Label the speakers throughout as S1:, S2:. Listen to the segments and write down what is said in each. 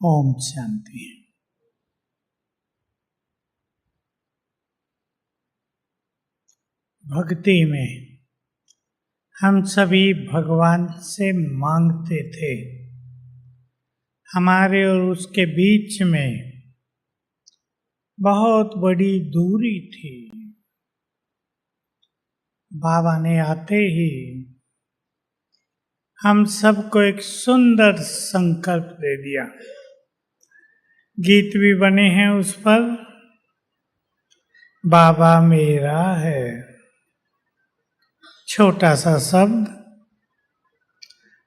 S1: ओम शांति। भक्ति में हम सभी भगवान से मांगते थे। हमारे और उसके बीच में बहुत बड़ी दूरी थी। बाबा ने आते ही हम सबको एक सुंदर संकल्प दे दिया। गीत भी बने हैं उस पर, बाबा मेरा है। छोटा सा शब्द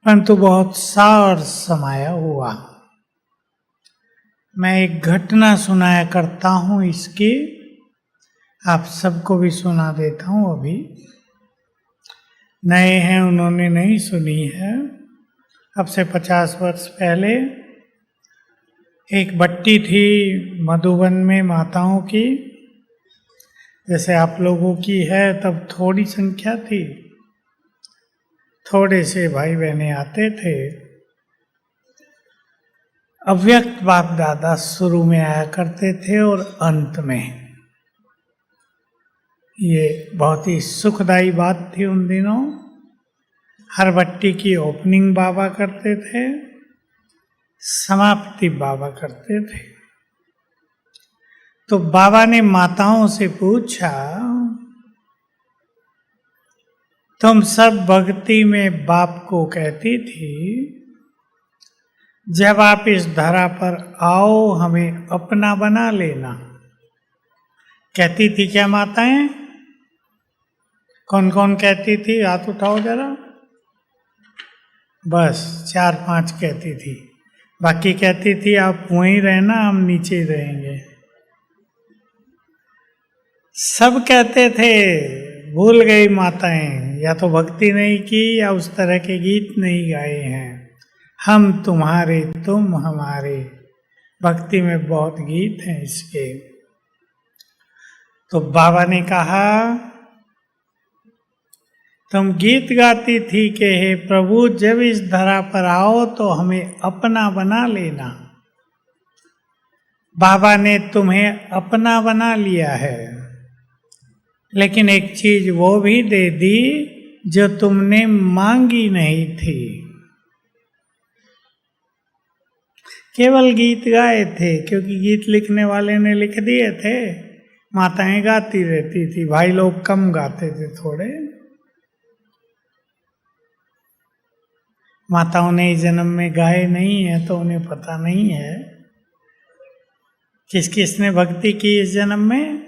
S1: परंतु बहुत सार समाया हुआ। मैं एक घटना सुनाया करता हूँ, इसकी आप सबको भी सुना देता हूँ। अभी नए हैं, उन्होंने नहीं सुनी है। अब से 50 वर्ष पहले एक भट्टी थी मधुबन में माताओं की, जैसे आप लोगों की है। तब थोड़ी संख्या थी, थोड़े से भाई बहने आते थे। अव्यक्त बाप दादा शुरू में आया करते थे और अंत में। ये बहुत ही सुखदायी बात थी उन दिनों। हर भट्टी की ओपनिंग बाबा करते थे, समाप्ति बाबा करते थे। तो बाबा ने माताओं से पूछा, तुम सब भक्ति में बाप को कहती थी, जब आप इस धरा पर आओ हमें अपना बना लेना। कहती थी क्या माताएं? कौन कौन कहती थी? हाथ उठाओ जरा। बस 4-5 कहती थी। बाकी कहती थी आप वहीं रहना, हम नीचे रहेंगे। सब कहते थे, भूल गई माताएं, या तो भक्ति नहीं की या उस तरह के गीत नहीं गाए हैं। हम तुम्हारे, तुम हमारे। भक्ति में बहुत गीत हैं इसके। तो बाबा ने कहा, तुम गीत गाती थी कि हे प्रभु, जब इस धरा पर आओ तो हमें अपना बना लेना। बाबा ने तुम्हें अपना बना लिया है, लेकिन एक चीज वो भी दे दी जो तुमने मांगी नहीं थी। केवल गीत गाए थे, क्योंकि गीत लिखने वाले ने लिख दिए थे। माताएं गाती रहती थी, भाई लोग कम गाते थे थोड़े। माताओं ने इस जन्म में गाए नहीं है तो उन्हें पता नहीं है किस किस ने भक्ति की इस जन्म में।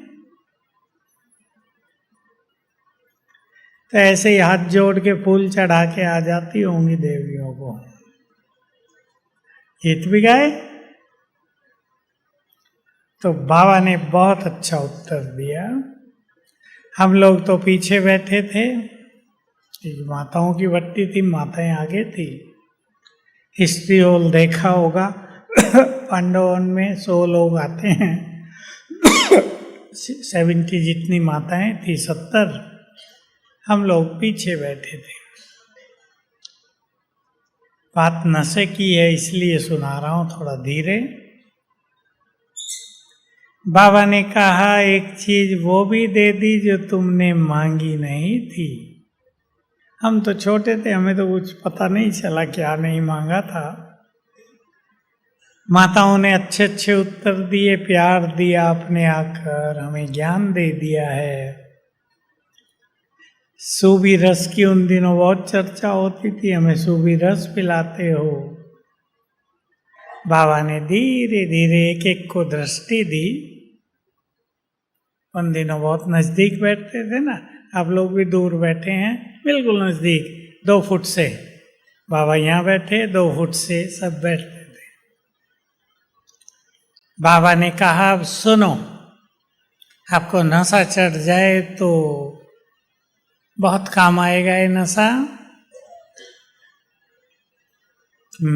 S1: तो ऐसे ही हाथ जोड़ के फूल चढ़ा के आ जाती होंगी देवियों को। गीत भी गाए। तो बाबा ने बहुत अच्छा उत्तर दिया। हम लोग तो पीछे बैठे थे, माताओं की भट्टी थी, माताएं आगे थी। हिस्ट्री होल देखा होगा, पांडवन में 100 लोग आते हैं, 70 जितनी माताएं थी, 70 हम लोग पीछे बैठे थे। बात नशे की है इसलिए सुना रहा हूं थोड़ा धीरे। बाबा ने कहा, एक चीज वो भी दे दी जो तुमने मांगी नहीं थी। हम तो छोटे थे, हमें तो कुछ पता नहीं चला क्या नहीं मांगा था। माताओं ने अच्छे अच्छे उत्तर दिए, प्यार दिया अपने आकर, हमें ज्ञान दे दिया है। सूबी रस की उन दिनों बहुत चर्चा होती थी, हमें सूबी रस पिलाते हो। बाबा ने धीरे धीरे एक एक को दृष्टि दी। उन दिनों बहुत नजदीक बैठते थे ना, आप लोग भी दूर बैठे हैं, बिल्कुल नजदीक 2 फुट से। बाबा यहाँ बैठे, 2 फुट से सब बैठते थे। बाबा ने कहा, अब सुनो, आपको नशा चढ़ जाए तो बहुत काम आएगा ये नशा।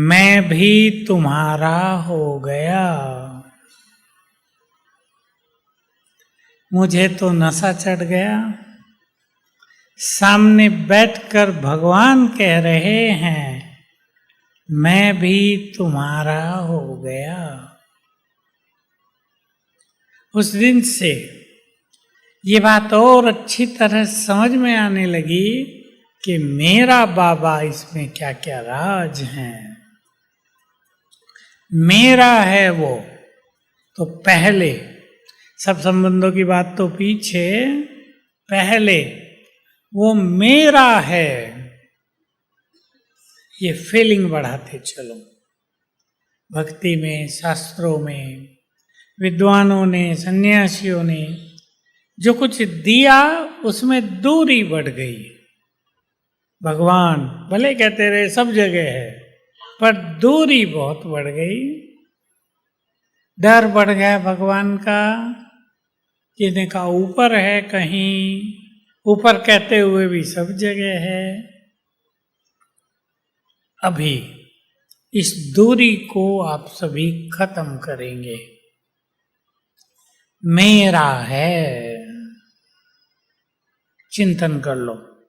S1: मैं भी तुम्हारा हो गया। मुझे तो नशा चढ़ गया। सामने बैठकर भगवान कह रहे हैं, मैं भी तुम्हारा हो गया। उस दिन से ये बात और अच्छी तरह समझ में आने लगी कि मेरा बाबा इसमें क्या क्या राज हैं। मेरा है वो तो पहले, सब संबंधों की बात तो पीछे, पहले वो मेरा है, ये फीलिंग बढ़ाते चलो। भक्ति में, शास्त्रों में, विद्वानों ने, सन्यासियों ने जो कुछ दिया उसमें दूरी बढ़ गई। भगवान भले कहते रहे सब जगह है, पर दूरी बहुत बढ़ गई। डर बढ़ गया भगवान का, किसी का ऊपर है, कहीं ऊपर कहते हुए भी सब जगह है। अभी इस दूरी को आप सभी खत्म करेंगे। मेरा है, चिंतन कर लो।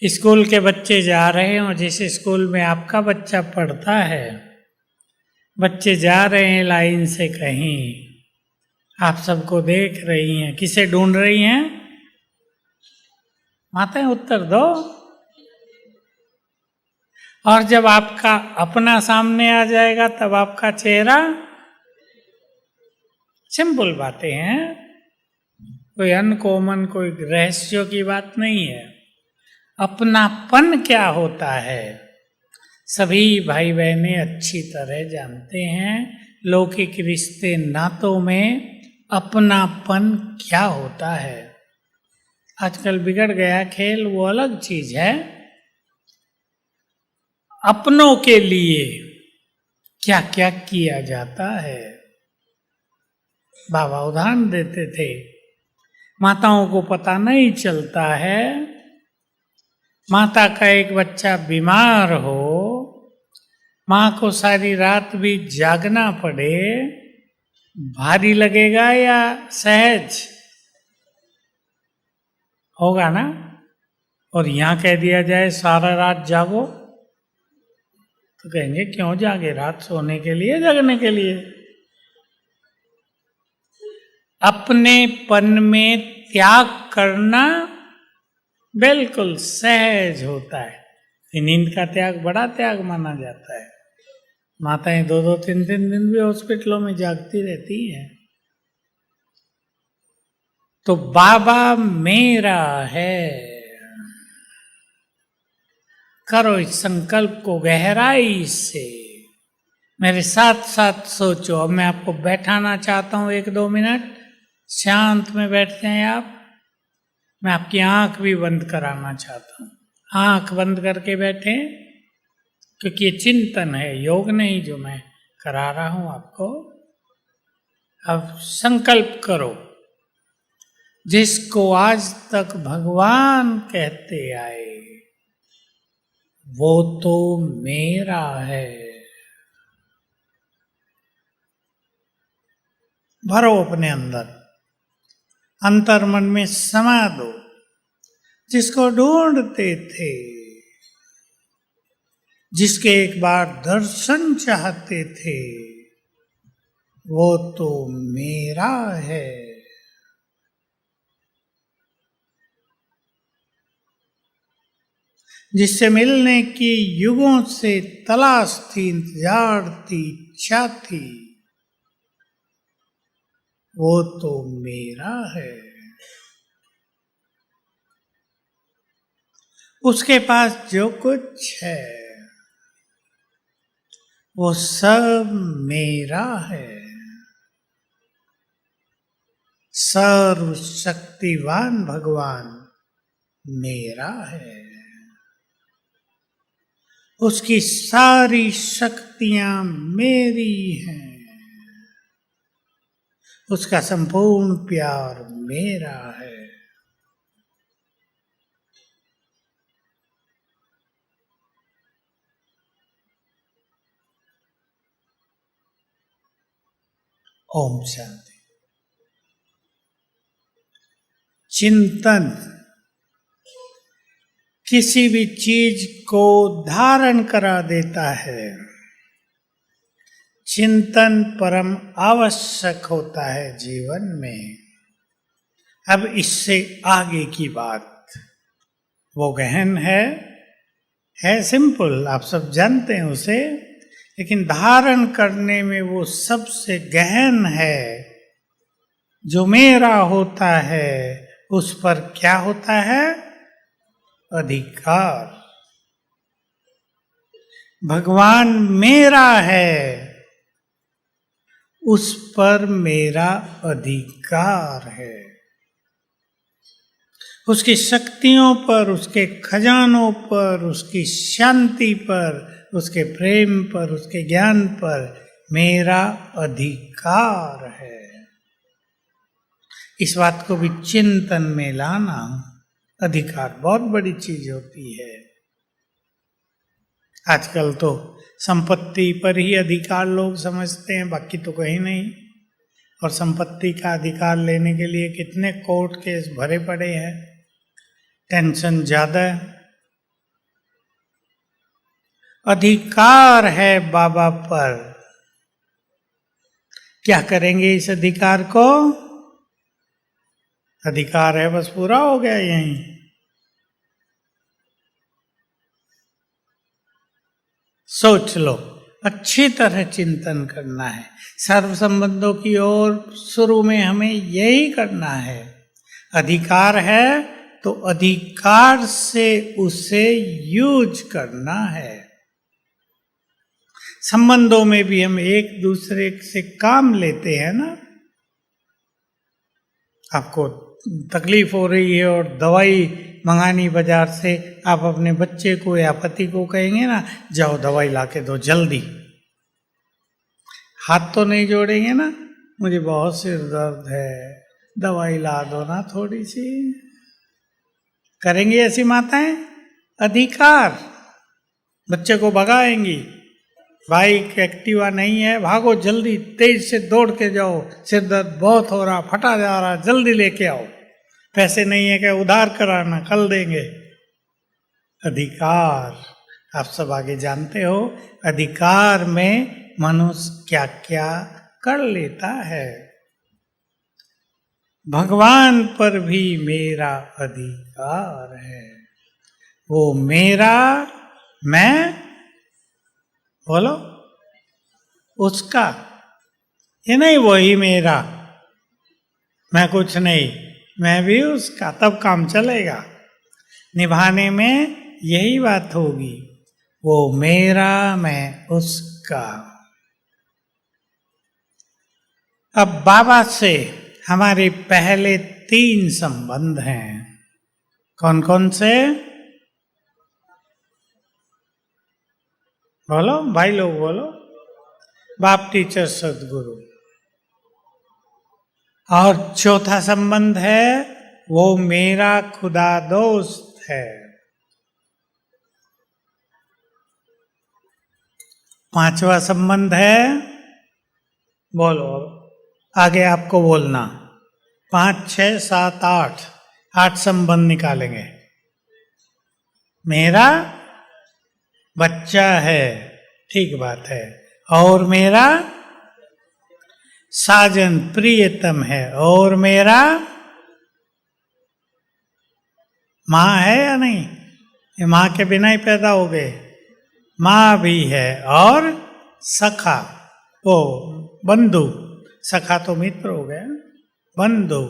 S1: स्कूल के बच्चे जा रहे हैं और जिस स्कूल में आपका बच्चा पढ़ता है, बच्चे जा रहे हैं लाइन से कहीं, आप सबको देख रही हैं, किसे ढूंढ रही हैं? माताएं उत्तर दो। और जब आपका अपना सामने आ जाएगा तब आपका चेहरा, सिंपल बातें हैं, कोई अनकॉमन, कोई रहस्यों की बात नहीं है। अपनापन क्या होता है सभी भाई बहनें अच्छी तरह जानते हैं। लौकिक रिश्ते नातों में अपनापन क्या होता है। आजकल बिगड़ गया खेल, वो अलग चीज है। अपनों के लिए क्या क्या किया जाता है। बाबा उदाहरण देते थे, माताओं को पता नहीं चलता है, माता का एक बच्चा बीमार हो, माँ को सारी रात भी जागना पड़े, भारी लगेगा या सहज होगा ना। और यहां कह दिया जाए सारा रात जागो, तो कहेंगे क्यों जागे, रात सोने के लिए, जगने के लिए। अपनेपन में त्याग करना बिल्कुल सहज होता है। नींद का त्याग बड़ा त्याग माना जाता है। माताएं 2-2, 3-3 दिन भी हॉस्पिटलों में जागती रहती हैं। तो बाबा मेरा है। करो इस संकल्प को गहराई से, मेरे साथ साथ सोचो। अब मैं आपको बैठाना चाहता हूं 1-2 मिनट, शांत में बैठ जाएं आप। मैं आपकी आंख भी बंद कराना चाहता हूं, आंख बंद करके बैठे, क्योंकि ये चिंतन है, योग नहीं जो मैं करा रहा हूं आपको। अब संकल्प करो, जिसको आज तक भगवान कहते आए वो तो मेरा है। भरो अपने अंदर, अंतर्मन में समा दो। जिसको ढूंढते थे, जिसके एक बार दर्शन चाहते थे, वो तो मेरा है। जिससे मिलने की युगों से तलाश थी, इंतजार थी, इच्छा थी, वो तो मेरा है। उसके पास जो कुछ है वो सब मेरा है। सर्वशक्तिवान भगवान मेरा है। उसकी सारी शक्तियां मेरी हैं। उसका संपूर्ण प्यार मेरा है। ओम शांति। चिंतन किसी भी चीज को धारण करा देता है। चिंतन परम आवश्यक होता है जीवन में। अब इससे आगे की बात वो गहन है सिंपल, आप सब जानते हैं उसे, लेकिन धारण करने में वो सबसे गहन है। जो मेरा होता है उस पर क्या होता है? अधिकार। भगवान मेरा है, उस पर मेरा अधिकार है। उसकी शक्तियों पर, उसके खजानों पर, उसकी शांति पर, उसके प्रेम पर, उसके ज्ञान पर मेरा अधिकार है। इस बात को भी चिंतन में लाना। अधिकार बहुत बड़ी चीज होती है। आजकल तो संपत्ति पर ही अधिकार लोग समझते हैं, बाकी तो कहीं नहीं। और संपत्ति का अधिकार लेने के लिए कितने कोर्ट केस भरे पड़े हैं, टेंशन ज्यादा है। अधिकार है बाबा पर। क्या करेंगे इस अधिकार को? अधिकार है, बस पूरा हो गया यहीं। सोच लो, अच्छी तरह चिंतन करना है। सर्व संबंधों की ओर शुरू में हमें यही करना है। अधिकार है तो अधिकार से उसे यूज करना है। संबंधों में भी हम एक दूसरे से काम लेते हैं ना। आपको तकलीफ हो रही है और दवाई मंगानी बाजार से, आप अपने बच्चे को या पति को कहेंगे ना, जाओ दवाई लाके दो जल्दी। हाथ तो नहीं जोड़ेंगे ना, मुझे बहुत सिर दर्द है, दवाई ला दो ना थोड़ी सी। करेंगी ऐसी माताएं? अधिकार। बच्चे को भगाएंगी, बाइक एक्टिवा नहीं है, भागो जल्दी, तेज से दौड़ के जाओ, सिर दर्द बहुत हो रहा, फटा जा रहा, जल्दी लेके आओ। पैसे नहीं है क्या? उधार कराना, कल देंगे। अधिकार। आप सब आगे जानते हो अधिकार में मनुष्य क्या क्या कर लेता है। भगवान पर भी मेरा अधिकार है। वो मेरा, मैं बोलो उसका। ये नहीं वही मेरा, मैं कुछ नहीं, मैं भी उसका, तब काम चलेगा। निभाने में यही बात होगी, वो मेरा, मैं उसका। अब बाबा से हमारे पहले 3 संबंध हैं। कौन कौन से? बोलो भाई लोग, बोलो। बाप, टीचर, सदगुरु। और चौथा संबंध है वो मेरा खुदा दोस्त है। 5वां संबंध है, बोलो आगे आपको बोलना। 5, 6, 7, 8 संबंध निकालेंगे। मेरा बच्चा है, ठीक बात है, और मेरा साजन प्रियतम है, और मेरा माँ है या नहीं? ये माँ के बिना ही पैदा हो गए। माँ भी है, और सखा, वो बंधु, सखा तो मित्र हो गया, बंधु।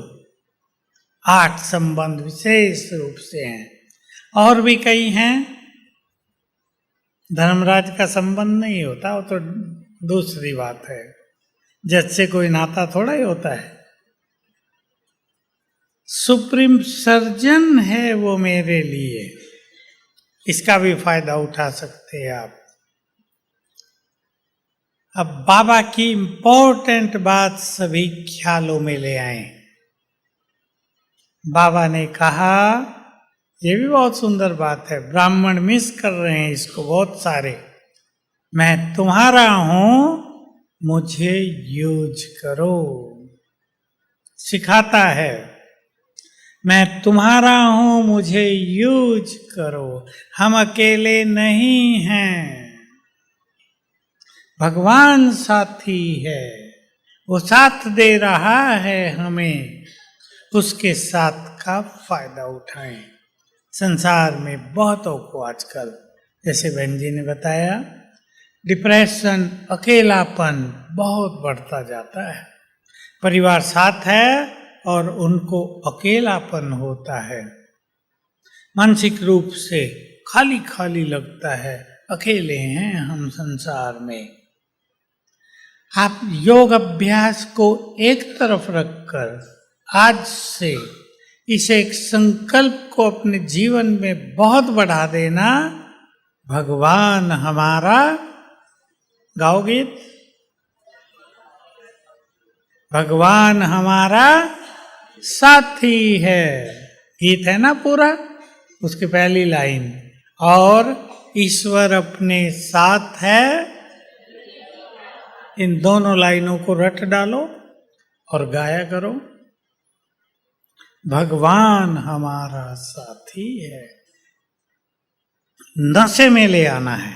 S1: 8 संबंध विशेष रूप से हैं। और भी कई हैं। धर्मराज का संबंध नहीं होता, वो तो दूसरी बात है। जज से कोई नाता थोड़ा ही होता है। सुप्रीम सर्जन है वो मेरे लिए, इसका भी फायदा उठा सकते हैं आप। अब बाबा की इंपॉर्टेंट बात सभी ख्यालों में ले आए। बाबा ने कहा, ये भी बहुत सुंदर बात है, ब्राह्मण मिस कर रहे हैं इसको बहुत सारे। मैं तुम्हारा हूं, मुझे यूज करो। सिखाता है, मैं तुम्हारा हूं, मुझे यूज करो, हम अकेले नहीं हैं। भगवान साथी है, वो साथ दे रहा है हमें, उसके साथ का फायदा उठाएं। संसार में बहुतों को आजकल, जैसे बहन जी ने बताया, डिप्रेशन, अकेलापन बहुत बढ़ता जाता है। परिवार साथ है और उनको अकेलापन होता है, मानसिक रूप से खाली खाली लगता है, अकेले हैं हम संसार में। आप योग अभ्यास को एक तरफ रखकर आज से इस एक संकल्प को अपने जीवन में बहुत बढ़ा देना, भगवान हमारा, गाओ गीत, भगवान हमारा साथी है, गीत है ना पूरा, उसकी पहली लाइन, और ईश्वर अपने साथ है। इन दोनों लाइनों को रट डालो और गाया करो, भगवान हमारा साथी है। नशे में ले आना है,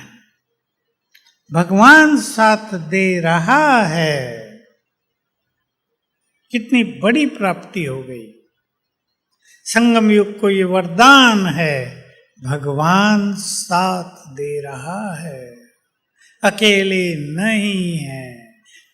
S1: भगवान साथ दे रहा है। कितनी बड़ी प्राप्ति हो गई। संगम युग को ये वरदान है, भगवान साथ दे रहा है, अकेले नहीं है।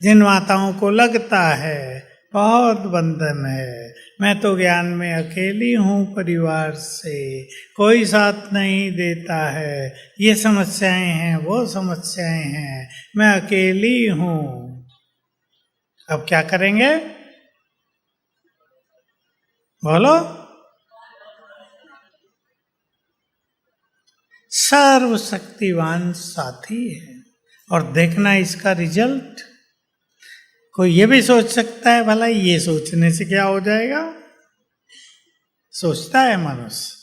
S1: जिन माताओं को लगता है बहुत बंधन है, मैं तो ज्ञान में अकेली हूँ, परिवार से कोई साथ नहीं देता है, ये समस्याएं हैं, वो समस्याएं हैं, मैं अकेली हूँ। अब क्या करेंगे? बोलो। सर्वशक्तिवान साथी है, और देखना इसका रिजल्ट। कोई ये भी सोच सकता है भला ये सोचने से क्या हो जाएगा? सोचता है मनुष्य,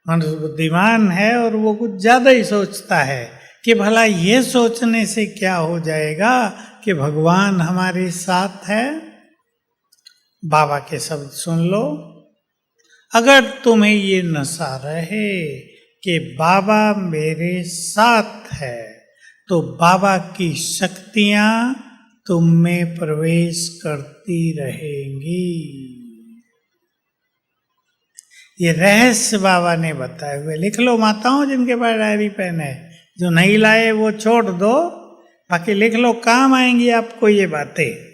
S1: मनुष्य बुद्धिमान है और वो कुछ ज्यादा ही सोचता है कि भला ये सोचने से क्या हो जाएगा कि भगवान हमारे साथ है। बाबा के शब्द सुन लो, अगर तुम्हें ये नशा रहे कि बाबा मेरे साथ है, तो बाबा की शक्तियां तुम में प्रवेश करती रहेंगी। ये रहस्य बाबा ने बताए हुए। लिख लो माताओं, जिनके पास डायरी पेन है, जो नहीं लाए वो छोड़ दो, बाकी लिख लो, काम आएंगी आपको ये बातें।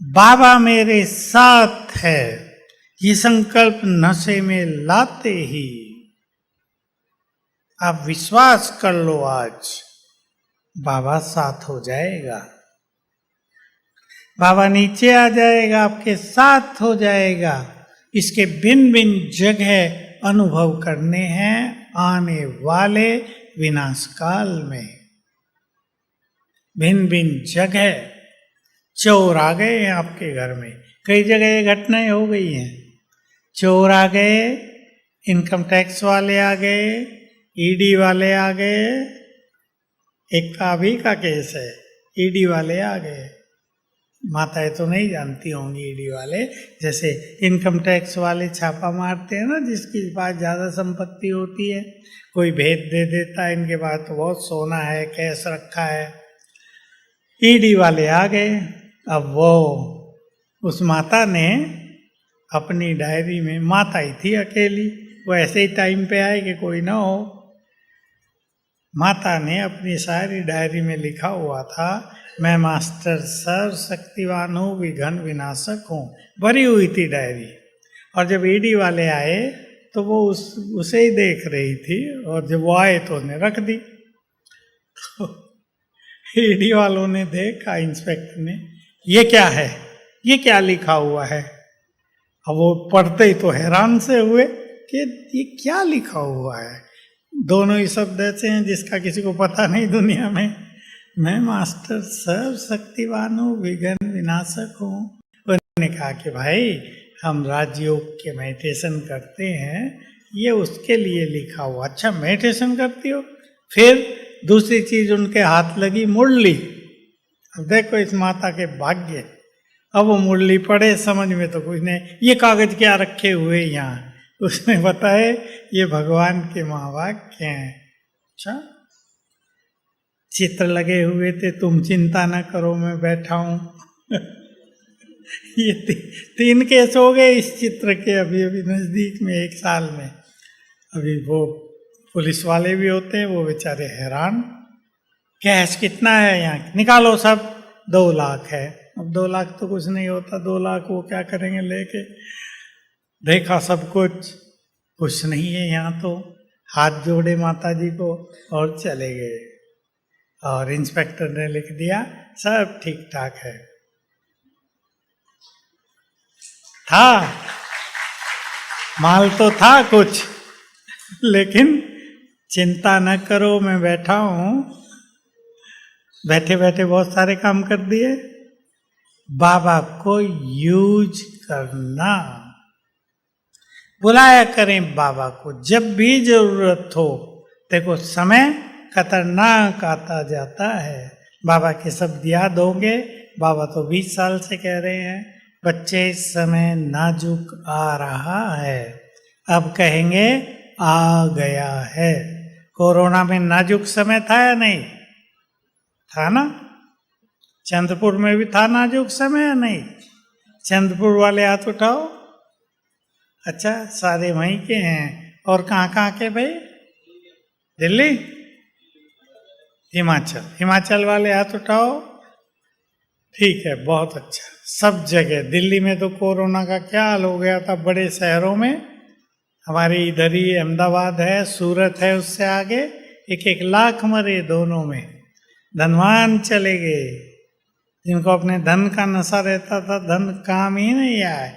S1: बाबा मेरे साथ है, ये संकल्प नशे में लाते ही आप विश्वास कर लो, आज बाबा साथ हो जाएगा, बाबा नीचे आ जाएगा, आपके साथ हो जाएगा। इसके भिन्न भिन्न जगह अनुभव करने हैं आने वाले विनाश काल में। भिन्न भिन्न जगह चोर आ गए हैं आपके घर में, कई जगह ये घटनाएं हो गई हैं। चोर आ गए, इनकम टैक्स वाले आ गए, ईडी वाले आ गए। एक का अभी का केस है, ईडी वाले आ गए। माताएं तो नहीं जानती होंगी ईडी वाले, जैसे इनकम टैक्स वाले छापा मारते हैं ना, जिसके पास ज्यादा संपत्ति होती है, कोई भेद दे देता है, इनके पास तो बहुत सोना है, कैश रखा है। ईडी वाले आ गए। अब वो उस माता ने अपनी डायरी में, माता ही थी अकेली, वो ऐसे ही टाइम पे आए कि कोई ना हो, माता ने अपनी सारी डायरी में लिखा हुआ था, मैं मास्टर सर्वशक्तिवान हूँ, विघ्न विनाशक हूँ, भरी हुई थी डायरी। और जब ईडी वाले आए तो वो उसे ही देख रही थी, और जब वो आए तो उन्हें रख दी। तो ईडी वालों ने देखा, इंस्पेक्टर ने, ये क्या है, ये क्या लिखा हुआ है। अब वो पढ़ते ही तो हैरान से हुए कि ये क्या लिखा हुआ है। दोनों ही शब्द ऐसे हैं जिसका किसी को पता नहीं दुनिया में। मैं मास्टर सर्वशक्तिवान हूँ, विघ्न विनाशक हूँ। उन्होंने कहा कि भाई हम राजयोग के मेडिटेशन करते हैं, ये उसके लिए लिखा हुआ। अच्छा मेडिटेशन करती हो? फिर दूसरी चीज उनके हाथ लगी, मुरली। अब देखो इस माता के भाग्य, अब वो मुरली पढ़े, समझ में तो कुछ नहीं, ये कागज क्या रखे हुए यहाँ, उसने बताए ये भगवान के महावाक्य हैं। अच्छा, चित्र लगे हुए थे, तुम चिंता न करो मैं बैठा हूं। ये तीन केस हो गए इस चित्र के अभी अभी नजदीक में, एक साल में। अभी वो पुलिस वाले भी होते हैं, वो बेचारे हैरान, कैश कितना है यहाँ, निकालो सब, 2 लाख है। अब 2 लाख तो कुछ नहीं होता, 2 लाख वो क्या करेंगे लेके। देखा सब कुछ नहीं है यहाँ तो, हाथ जोड़े माता जी को और चले गए। और इंस्पेक्टर ने लिख दिया सब ठीक ठाक है। था माल तो था कुछ, लेकिन चिंता न करो मैं बैठा हूं, बैठे बैठे बहुत सारे काम कर दिए। बाबा को यूज करना, बुलाया करें बाबा को जब भी जरूरत हो। देखो समय खतरनाक आता जाता है, बाबा के शब्द याद होंगे। बाबा तो 20 साल से कह रहे हैं, बच्चे समय नाजुक आ रहा है, अब कहेंगे आ गया है। कोरोना में नाजुक समय था या नहीं था ना? चंद्रपुर में भी था नाजुक समय या नहीं? चंद्रपुर वाले हाथ उठाओ। अच्छा, सारे वहीं के हैं। और कहाँ के भाई? दिल्ली, हिमाचल वाले हाथ उठाओ। ठीक है, बहुत अच्छा। सब जगह, दिल्ली में तो कोरोना का क्या हाल हो गया था, बड़े शहरों में। हमारे इधर ही अहमदाबाद है, सूरत है, उससे आगे 1-1 लाख मरे दोनों में। धनवान चले गए, जिनको अपने धन का नशा रहता था, धन काम ही नहीं आया।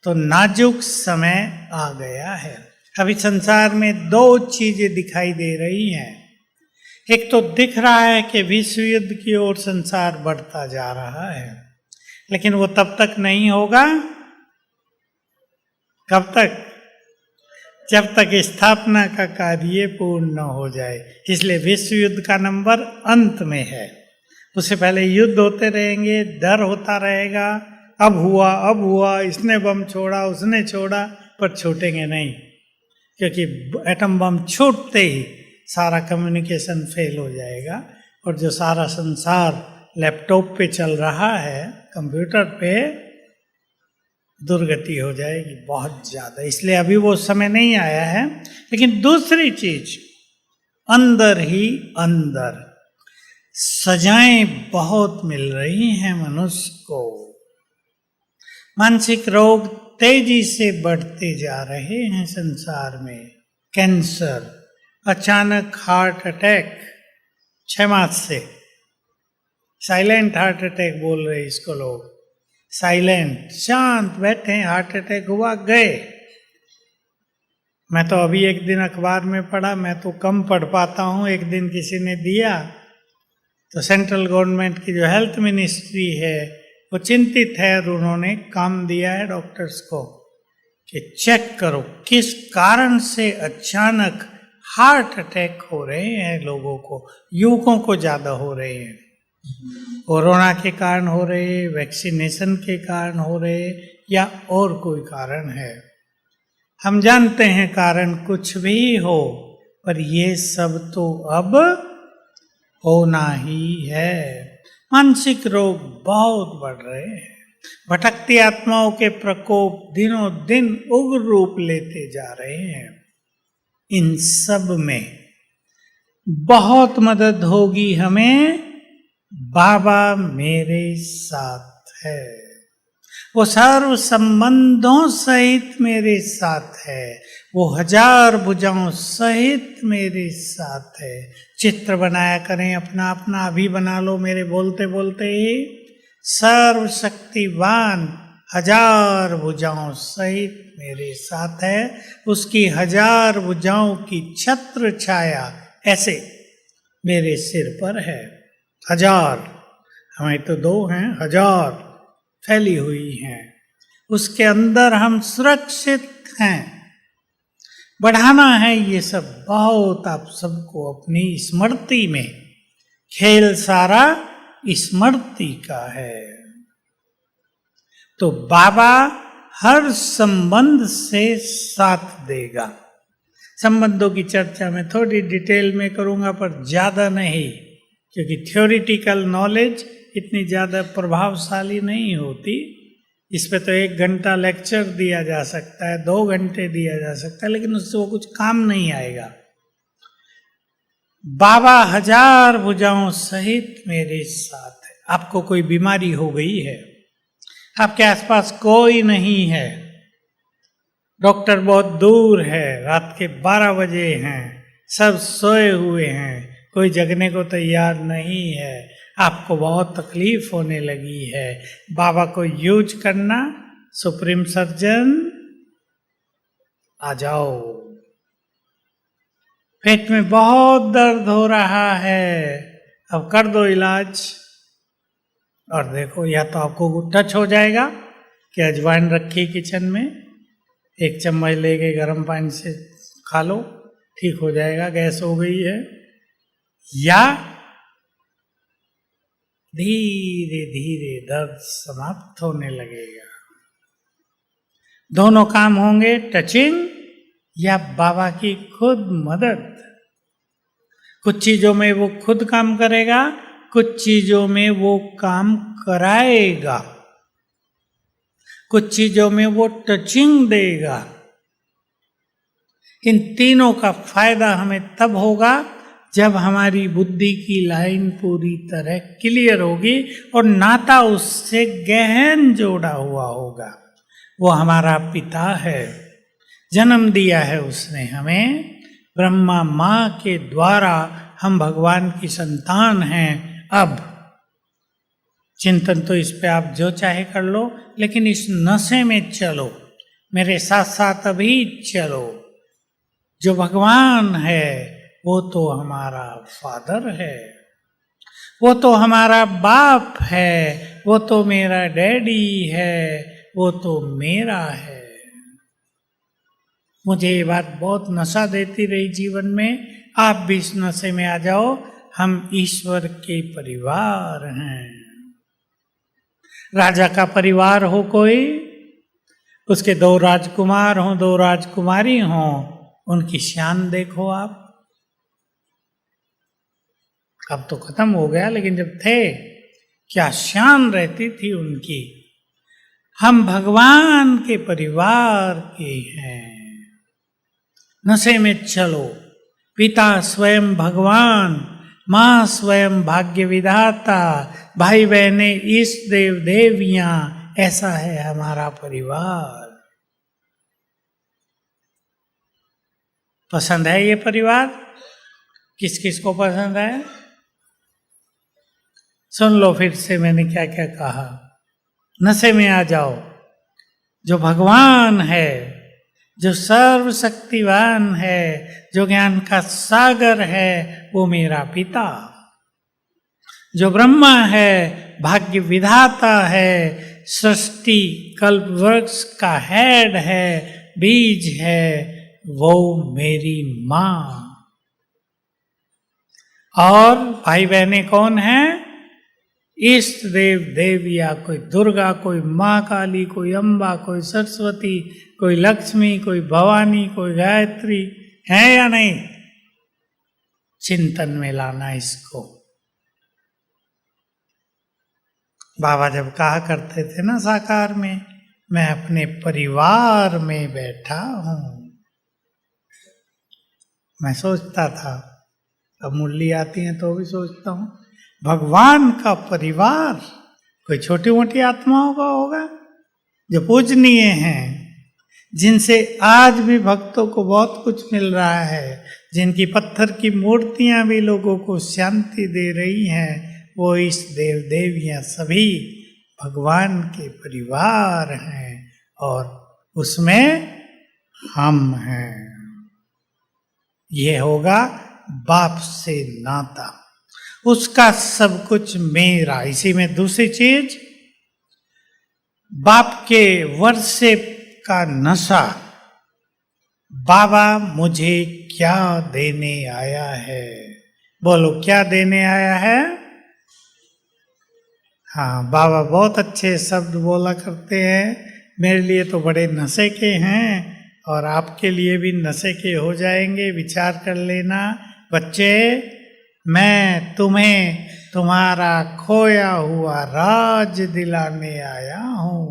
S1: तो नाजुक समय आ गया है। अभी संसार में 2 चीजें दिखाई दे रही हैं। एक तो दिख रहा है कि विश्व युद्ध की ओर संसार बढ़ता जा रहा है, लेकिन वो तब तक नहीं होगा। कब तक? जब तक स्थापना का कार्य पूर्ण न हो जाए। इसलिए विश्व युद्ध का नंबर अंत में है। उससे पहले युद्ध होते रहेंगे, डर होता रहेगा, अब हुआ, इसने बम छोड़ा, उसने छोड़ा, पर छूटेंगे नहीं। क्योंकि एटम बम छूटते ही सारा कम्युनिकेशन फेल हो जाएगा। और जो सारा संसार लैपटॉप पे चल रहा है, कंप्यूटर पे, दुर्गति हो जाएगी बहुत ज्यादा। इसलिए अभी वो समय नहीं आया है। लेकिन दूसरी चीज, अंदर ही अंदर सजाएं बहुत मिल रही हैं मनुष्य को। मानसिक रोग तेजी से बढ़ते जा रहे हैं संसार में। कैंसर, अचानक हार्ट अटैक, 6 मास से साइलेंट हार्ट अटैक बोल रहे इसको लोग। साइलेंट, शांत बैठे, हार्ट अटैक हुआ, गए। मैं तो अभी एक दिन अखबार में पढ़ा, मैं तो कम पढ़ पाता हूँ, एक दिन किसी ने दिया, तो सेंट्रल गवर्नमेंट की जो हेल्थ मिनिस्ट्री है वो चिंतित है, और उन्होंने काम दिया है डॉक्टर्स को कि चेक करो किस कारण से अचानक हार्ट अटैक हो रहे हैं लोगों को। युवकों को ज्यादा हो रहे हैं, कोरोना के कारण हो रहे, वैक्सीनेशन के कारण हो रहे, या और कोई कारण है। हम जानते हैं कारण कुछ भी हो, पर ये सब तो अब होना ही है। मानसिक रोग बहुत बढ़ रहे हैं। भटकती आत्माओं के प्रकोप दिनों दिन उग्र रूप लेते जा रहे हैं। इन सब में बहुत मदद होगी हमें, बाबा मेरे साथ है। वो सर्व संबंधों सहित मेरे साथ है, वो 1000 भुजाओं सहित मेरे साथ है। चित्र बनाया करें अपना अपना, अभी बना लो मेरे बोलते बोलते ही। सर्वशक्तिवान 1000 भुजाओं सहित मेरे साथ है। उसकी 1000 भुजाओं की छत्र छाया ऐसे मेरे सिर पर है। 1000, हमें तो 2 हैं, 1000 फैली हुई हैं। उसके अंदर हम सुरक्षित हैं। बढ़ाना है ये सब बहुत आप सबको अपनी स्मृति में। खेल सारा स्मृति का है। तो बाबा हर संबंध से साथ देगा। संबंधों की चर्चा मैं थोड़ी डिटेल में करूंगा, पर ज्यादा नहीं, क्योंकि थ्योरिटिकल नॉलेज इतनी ज्यादा प्रभावशाली नहीं होती। इस पे तो 1 घंटा लेक्चर दिया जा सकता है, 2 घंटे दिया जा सकता है, लेकिन उससे वो कुछ काम नहीं आएगा। बाबा 1000 भुजाओं सहित मेरे साथ है। आपको कोई बीमारी हो गई है, आपके आसपास कोई नहीं है, डॉक्टर बहुत दूर है, रात के 12 बजे हैं, सब सोए हुए हैं, कोई जगने को तैयार नहीं है, आपको बहुत तकलीफ होने लगी है, बाबा को यूज करना, सुप्रीम सर्जन आ जाओ। पेट में बहुत दर्द हो रहा है, अब कर दो इलाज। और देखो, या तो आपको टच हो जाएगा कि अजवाइन रखी किचन में, 1 चम्मच लेके गर्म पानी से खा लो, ठीक हो जाएगा, गैस हो गई है, या धीरे धीरे दर्द समाप्त होने लगेगा। दोनों काम होंगे, टचिंग या बाबा की खुद मदद। कुछ चीजों में वो खुद काम करेगा, कुछ चीजों में वो काम कराएगा, कुछ चीजों में वो टचिंग देगा। इन तीनों का फायदा हमें तब होगा जब हमारी बुद्धि की लाइन पूरी तरह क्लियर होगी और नाता उससे गहन जोड़ा हुआ होगा। वो हमारा पिता है, जन्म दिया है उसने हमें, ब्रह्मा माँ के द्वारा हम भगवान की संतान हैं। अब चिंतन तो इस पे आप जो चाहे कर लो, लेकिन इस नशे में चलो, मेरे साथ साथ अभी चलो। जो भगवान है वो तो हमारा फादर है, वो तो हमारा बाप है, वो तो मेरा डैडी है, वो तो मेरा है। मुझे ये बात बहुत नशा देती रही जीवन में, आप भी इस नशे में आ जाओ। हम ईश्वर के परिवार हैं। राजा का परिवार हो कोई, उसके 2 राजकुमार हों, 2 राजकुमारी हों, उनकी शान देखो आप। अब तो खत्म हो गया, लेकिन जब थे क्या शान रहती थी उनकी। हम भगवान के परिवार के हैं। नशे में चलो, पिता स्वयं भगवान, माँ स्वयं भाग्य विधाता, भाई बहने इष्ट देव देवियां, ऐसा है हमारा परिवार। पसंद है ये परिवार? किस किस को पसंद है? सुन लो फिर से मैंने क्या क्या कहा। नशे में आ जाओ। जो भगवान है, जो सर्वशक्तिवान है, जो ज्ञान का सागर है, वो मेरा पिता। जो ब्रह्मा है, भाग्य विधाता है, सृष्टि कल्प वृक्ष का हेड है, बीज है, वो मेरी माँ। और भाई बहने कौन है? इष्ट देव देविया, कोई दुर्गा, कोई माँ काली, कोई अम्बा, कोई सरस्वती, कोई लक्ष्मी, कोई भवानी, कोई गायत्री, है या नहीं? चिंतन में लाना इसको। बाबा जब कहा करते थे ना साकार में, मैं अपने परिवार में बैठा हूं, मैं सोचता था, अब मुरली आती है तो भी सोचता हूं, भगवान का परिवार कोई छोटी मोटी आत्माओं का होगा जो पूजनीय हैं, जिनसे आज भी भक्तों को बहुत कुछ मिल रहा है, जिनकी पत्थर की मूर्तियां भी लोगों को शांति दे रही हैं, वो इस देव देवियां सभी भगवान के परिवार हैं और उसमें हम हैं। ये होगा बाप से नाता, उसका सब कुछ मेरा। इसी में दूसरी चीज, बाप के वर्षे का नशा। बाबा मुझे क्या देने आया है? बोलो क्या देने आया है? हाँ, बाबा बहुत अच्छे शब्द बोला करते हैं। मेरे लिए तो बड़े नशे के हैं और आपके लिए भी नशे के हो जाएंगे। विचार कर लेना बच्चे, मैं तुम्हें तुम्हारा खोया हुआ राज दिलाने आया हूँ।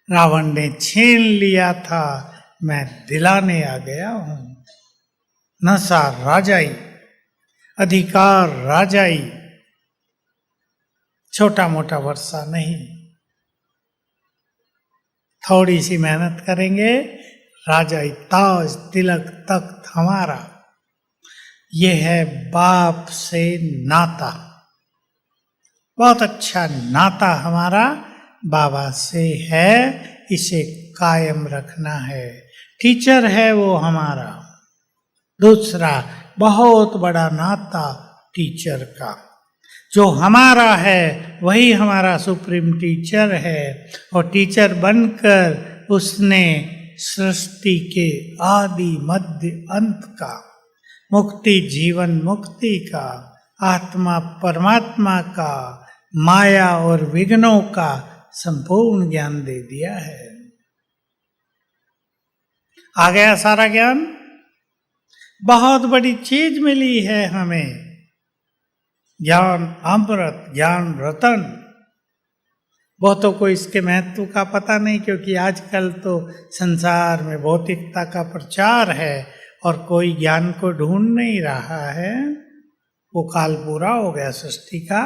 S1: रावण ने छीन लिया था, मैं दिलाने आ गया हूँ। नशा राजाई, अधिकार राजाई, छोटा मोटा वर्षा नहीं। थोड़ी सी मेहनत करेंगे, राजाई ताज तिलक तख्त हमारा। ये है बाप से नाता, बहुत अच्छा नाता हमारा बाबा से है, इसे कायम रखना है। टीचर है वो हमारा। दूसरा बहुत बड़ा नाता टीचर का, जो हमारा है वही हमारा सुप्रीम टीचर है। और टीचर बनकर उसने सृष्टि के आदि मध्य अंत का, मुक्ति जीवन मुक्ति का, आत्मा परमात्मा का, माया और विघ्नों का संपूर्ण ज्ञान दे दिया है। आ गया सारा ज्ञान। बहुत बड़ी चीज मिली है हमें, ज्ञान अमृत, ज्ञान रतन। बहुतों को इसके महत्व का पता नहीं, क्योंकि आजकल तो संसार में भौतिकता का प्रचार है और कोई ज्ञान को ढूंढ नहीं रहा है। वो काल पूरा हो गया सृष्टि का,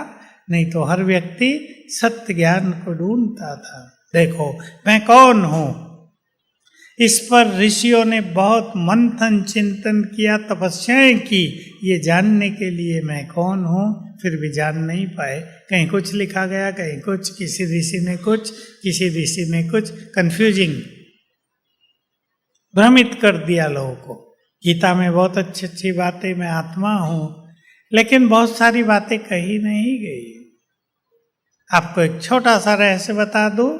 S1: नहीं तो हर व्यक्ति सत्य ज्ञान को ढूंढता था। देखो मैं कौन हूं, इस पर ऋषियों ने बहुत मंथन चिंतन किया, तपस्याएं की, ये जानने के लिए मैं कौन हूं, फिर भी जान नहीं पाए। कहीं कुछ लिखा गया, कहीं कुछ, किसी ऋषि ने कुछ, किसी ऋषि ने कुछ, कंफ्यूजिंग, भ्रमित कर दिया लोगों को। गीता में बहुत अच्छी अच्छी बातें, मैं आत्मा हूं, लेकिन बहुत सारी बातें कही नहीं गई। आपको एक छोटा सा रहस्य बता दूं,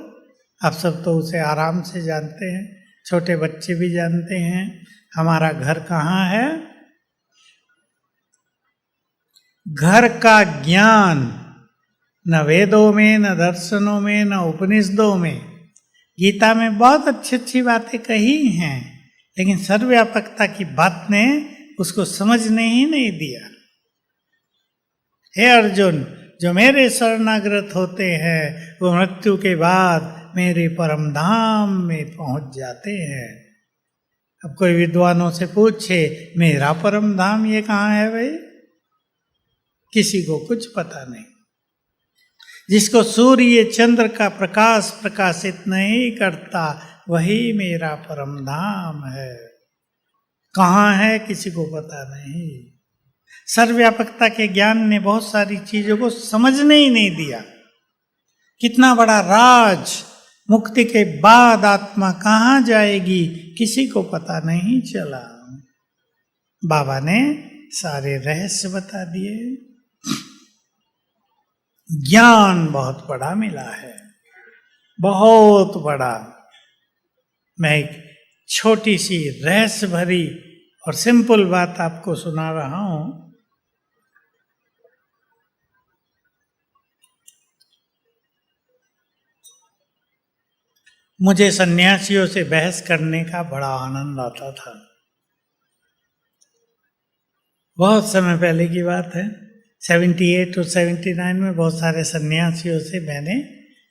S1: आप सब तो उसे आराम से जानते हैं, छोटे बच्चे भी जानते हैं। हमारा घर कहाँ है? घर का ज्ञान न वेदों में, न दर्शनों में, न उपनिषदों में। गीता में बहुत अच्छी अच्छी बातें कही हैं, लेकिन सर्वव्यापकता की बात ने उसको समझने ही नहीं दिया। हे अर्जुन, जो मेरे शरणागत होते हैं वो मृत्यु के बाद मेरे परम धाम में पहुंच जाते हैं। अब कोई विद्वानों से पूछे मेरा परम धाम ये कहाँ है भाई, किसी को कुछ पता नहीं। जिसको सूर्य चंद्र का प्रकाश प्रकाशित नहीं करता वही मेरा परम धाम है। कहाँ है किसी को पता नहीं। सर्वव्यापकता के ज्ञान ने बहुत सारी चीजों को समझने ही नहीं दिया। कितना बड़ा राज, मुक्ति के बाद आत्मा कहाँ जाएगी किसी को पता नहीं चला। बाबा ने सारे रहस्य बता दिए। ज्ञान बहुत बड़ा मिला है, बहुत बड़ा। मैं एक छोटी सी रहस्य भरी और सिंपल बात आपको सुना रहा हूं। मुझे सन्यासियों से बहस करने का बड़ा आनंद आता था। बहुत समय पहले की बात है, 78 और 79 में बहुत सारे सन्यासियों से मैंने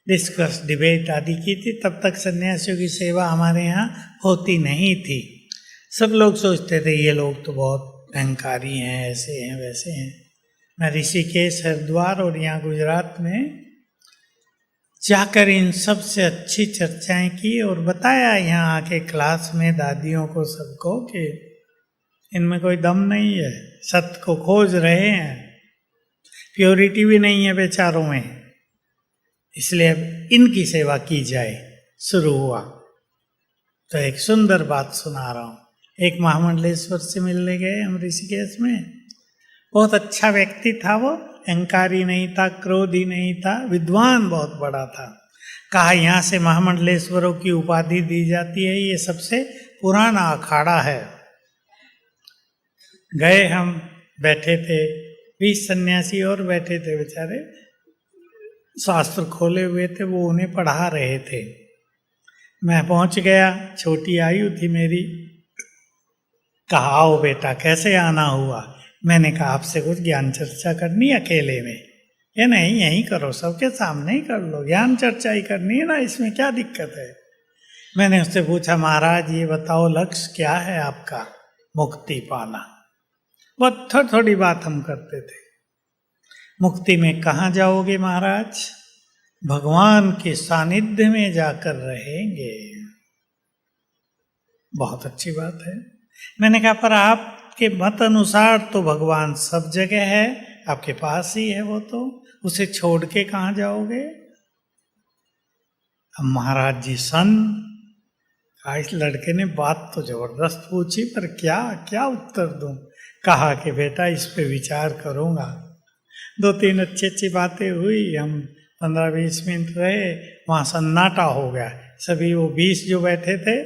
S1: डिस्कस, डिबेट आदि की थी। तब तक सन्यासियों की सेवा हमारे यहाँ होती नहीं थी। सब लोग सोचते थे ये लोग तो बहुत अहंकारी हैं, ऐसे हैं वैसे हैं। मैं ऋषिकेश, हरिद्वार और यहाँ गुजरात में जाकर इन सब से अच्छी चर्चाएं की और बताया यहाँ आके क्लास में दादियों को, सबको, कि इनमें कोई दम नहीं है, सत्य को खोज रहे हैं, प्योरिटी भी नहीं है बेचारों में, इसलिए अब इनकी सेवा की जाए। शुरू हुआ तो एक सुंदर बात सुना रहा हूँ। एक महामंडलेश्वर से मिलने गए हम ऋषिकेश में। बहुत अच्छा व्यक्ति था वो, अहंकारी नहीं था, क्रोधी नहीं था, विद्वान बहुत बड़ा था। कहा यहाँ से महामंडलेश्वरों की उपाधि दी जाती है, ये सबसे पुराना अखाड़ा है। गए हम, बैठे थे 20 सन्यासी और बैठे थे बेचारे। शास्त्र खोले हुए थे, वो उन्हें पढ़ा रहे थे। मैं पहुंच गया, छोटी आयु थी मेरी। कहा आओ बेटा, कैसे आना हुआ? मैंने कहा आपसे कुछ ज्ञान चर्चा करनी अकेले में। ये नहीं, यहीं करो, सबके सामने ही कर लो, ज्ञान चर्चा ही करनी है ना, इसमें क्या दिक्कत है? मैंने उससे पूछा महाराज ये बताओ लक्ष्य क्या है आपका? मुक्ति पाना। बहुत थोड़ी बात हम करते थे। मुक्ति में कहाँ जाओगे महाराज? भगवान के सानिध्य में जाकर रहेंगे। बहुत अच्छी बात है। मैंने कहा पर आपके मत अनुसार तो भगवान सब जगह है, आपके पास ही है, वो तो उसे छोड़ के कहाँ जाओगे? अब महाराज जी सन। इस लड़के ने बात तो जबरदस्त पूछी, पर क्या क्या उत्तर दूं? कहा कि बेटा इस पे विचार करूंगा। 2-3 अच्छी बातें हुई, हम 15-20 मिनट रहे, वहाँ सन्नाटा हो गया। सभी वो 20 जो बैठे थे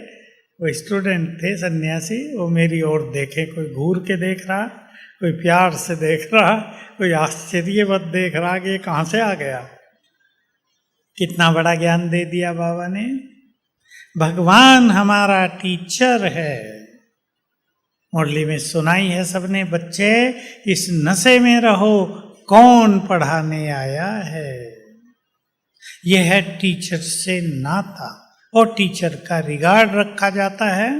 S1: वो स्टूडेंट थे, सन्यासी, वो मेरी ओर देखे, कोई घूर के देख रहा, कोई प्यार से देख रहा, कोई आश्चर्यवत देख रहा कि ये कहाँ से आ गया। कितना बड़ा ज्ञान दे दिया बाबा ने। भगवान हमारा टीचर है। मुरली में सुनाई है सबने, बच्चे इस नशे में रहो, कौन पढ़ाने आया है? यह है टीचर से नाता, और टीचर का रिगार्ड रखा जाता है।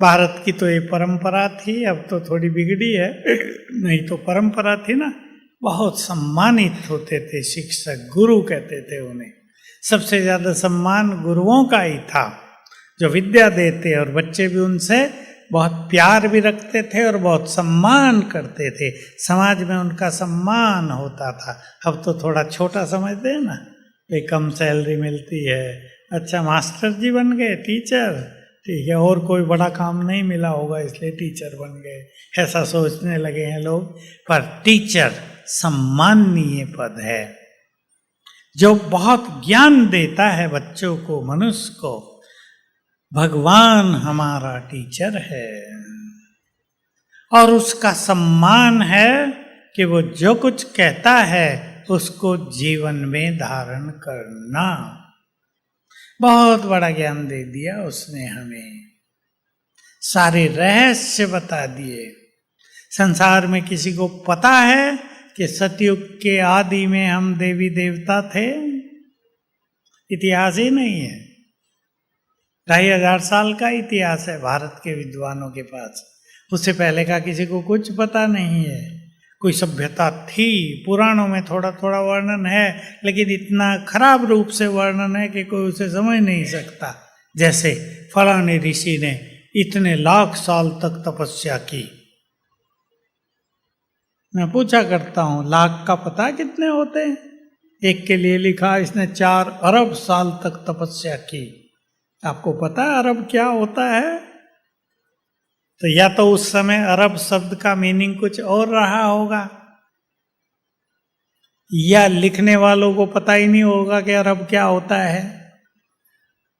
S1: भारत की तो ये परंपरा थी, अब तो थोड़ी बिगड़ी है, नहीं तो परंपरा थी ना। बहुत सम्मानित होते थे शिक्षक, गुरु कहते थे उन्हें। सबसे ज्यादा सम्मान गुरुओं का ही था, जो विद्या देते, और बच्चे भी उनसे बहुत प्यार भी रखते थे और बहुत सम्मान करते थे। समाज में उनका सम्मान होता था। अब तो थोड़ा छोटा समझते हैं ना, भाई कम सैलरी मिलती है, अच्छा मास्टर जी बन गए, टीचर, ठीक है, और कोई बड़ा काम नहीं मिला होगा इसलिए टीचर बन गए, ऐसा सोचने लगे हैं लोग। पर टीचर सम्माननीय पद है, जो बहुत ज्ञान देता है बच्चों को, मनुष्य को। भगवान हमारा टीचर है, और उसका सम्मान है कि वो जो कुछ कहता है उसको जीवन में धारण करना। बहुत बड़ा ज्ञान दे दिया उसने हमें, सारे रहस्य बता दिए। संसार में किसी को पता है कि सतयुग के आदि में हम देवी देवता थे? इतिहास ही नहीं है। 2500 साल का इतिहास है भारत के विद्वानों के पास, उससे पहले का किसी को कुछ पता नहीं है। कोई सभ्यता थी, पुराणों में थोड़ा थोड़ा वर्णन है, लेकिन इतना खराब रूप से वर्णन है कि कोई उसे समझ नहीं सकता। जैसे फलाने ऋषि ने इतने लाख साल तक तपस्या की। मैं पूछा करता हूं, लाख का पता कितने होते हैं? एक के लिए लिखा इसने 4 अरब साल तक तपस्या की। आपको पता है अरब क्या होता है? तो या तो उस समय अरब शब्द का मीनिंग कुछ और रहा होगा, या लिखने वालों को पता ही नहीं होगा कि अरब क्या होता है।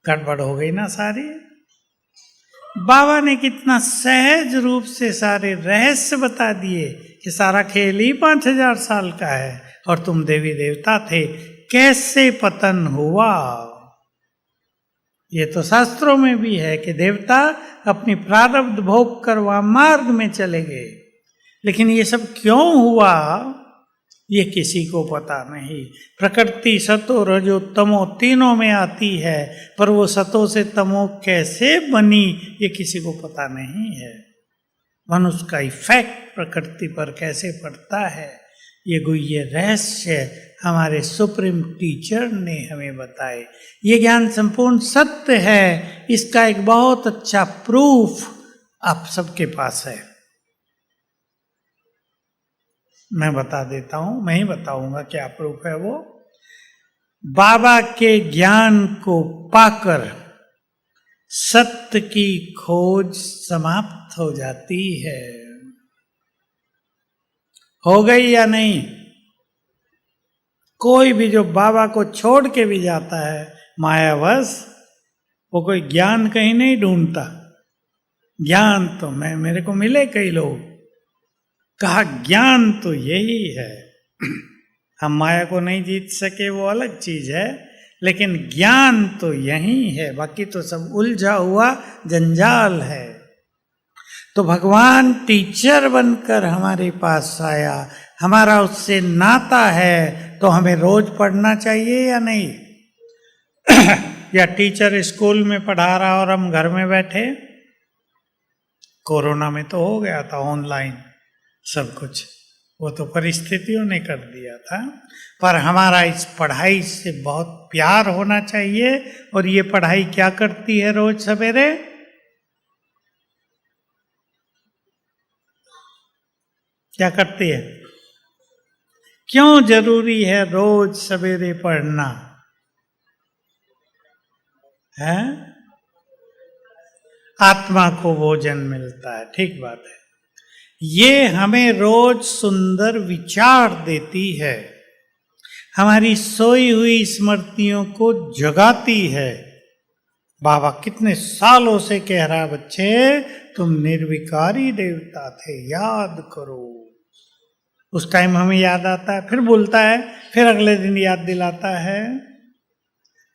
S1: गड़बड़ हो गई ना सारी। बाबा ने कितना सहज रूप से सारे रहस्य बता दिए कि सारा खेल ही 5000 साल का है, और तुम देवी देवता थे, कैसे पतन हुआ। ये तो शास्त्रों में भी है कि देवता अपनी प्रारब्ध भोग कर वहां मार्ग में चले गए, लेकिन ये सब क्यों हुआ ये किसी को पता नहीं। प्रकृति सतो रजो तमो तीनों में आती है, पर वो सतो से तमो कैसे बनी ये किसी को पता नहीं है। मनुष्य का इफेक्ट प्रकृति पर कैसे पड़ता है, ये गुह्य रहस्य हमारे सुप्रीम टीचर ने हमें बताए। ये ज्ञान संपूर्ण सत्य है, इसका एक बहुत अच्छा प्रूफ आप सबके पास है। मैं बता देता हूं, मैं ही बताऊंगा क्या प्रूफ है वो। बाबा के ज्ञान को पाकर सत्य की खोज समाप्त हो जाती है। हो गई या नहीं? कोई भी जो बाबा को छोड़ के भी जाता है मायावश, वो कोई ज्ञान कहीं नहीं ढूंढता। ज्ञान तो मेरे को मिले कई लोग, कहा ज्ञान तो यही है। हम माया को नहीं जीत सके वो अलग चीज है, लेकिन ज्ञान तो यही है, बाकी तो सब उलझा हुआ जंजाल है। तो भगवान टीचर बनकर हमारे पास आया, हमारा उससे नाता है, तो हमें रोज पढ़ना चाहिए या नहीं? या टीचर स्कूल में पढ़ा रहा और हम घर में बैठे? कोरोना में तो हो गया था ऑनलाइन सब कुछ, वो तो परिस्थितियों ने कर दिया था। पर हमारा इस पढ़ाई से बहुत प्यार होना चाहिए। और ये पढ़ाई क्या करती है रोज सवेरे? क्या करती है? क्यों जरूरी है रोज सवेरे पढ़ना है? आत्मा को भोजन मिलता है, ठीक बात है। ये हमें रोज सुंदर विचार देती है, हमारी सोई हुई स्मृतियों को जगाती है। बाबा कितने सालों से कह रहा, बच्चे तुम निर्विकारी देवता थे, याद करो। उस टाइम हमें याद आता है, फिर बोलता है, फिर अगले दिन याद दिलाता है।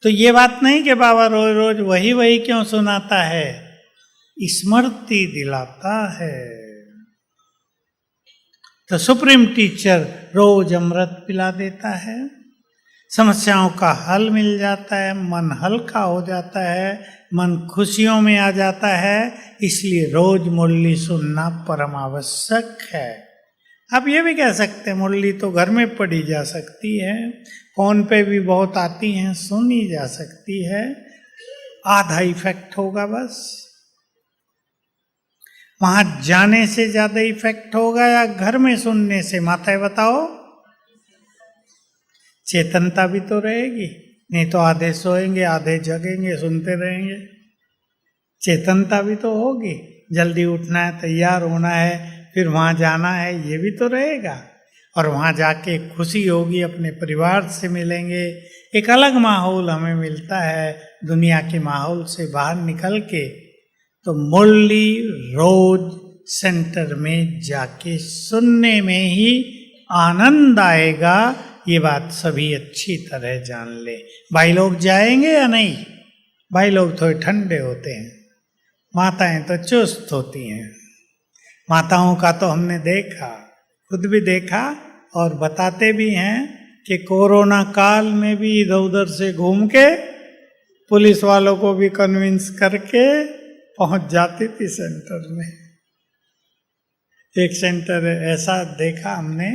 S1: तो ये बात नहीं कि बाबा रोज रोज वही वही क्यों सुनाता है, स्मृति दिलाता है। तो सुप्रीम टीचर रोज अमृत पिला देता है, समस्याओं का हल मिल जाता है, मन हल्का हो जाता है, मन खुशियों में आ जाता है। इसलिए रोज मुरली सुनना परम आवश्यक है। आप ये भी कह सकते हैं मुरली तो घर में पढ़ी जा सकती है, फोन पे भी बहुत आती हैं, सुनी जा सकती है, आधा इफेक्ट होगा बस। वहां जाने से ज्यादा इफेक्ट होगा या घर में सुनने से? माताएं बताओ। चेतनता भी तो रहेगी, नहीं तो आधे सोएंगे आधे जगेंगे, सुनते रहेंगे। चेतनता भी तो होगी, जल्दी उठना है, तैयार होना है, फिर वहां जाना है, ये भी तो रहेगा। और वहां जाके खुशी होगी, अपने परिवार से मिलेंगे, एक अलग माहौल हमें मिलता है दुनिया के माहौल से बाहर निकल के। तो मुरली रोज सेंटर में जाके सुनने में ही आनंद आएगा, ये बात सभी अच्छी तरह जान ले। भाई लोग जाएंगे या नहीं? भाई लोग थोड़े ठंडे होते हैं, माताएं तो चुस्त होती हैं। माताओं का तो हमने देखा, खुद भी देखा और बताते भी हैं कि कोरोना काल में भी इधर उधर से घूम के पुलिस वालों को भी कन्विंस करके पहुंच जाती थी सेंटर में। एक सेंटर ऐसा देखा हमने,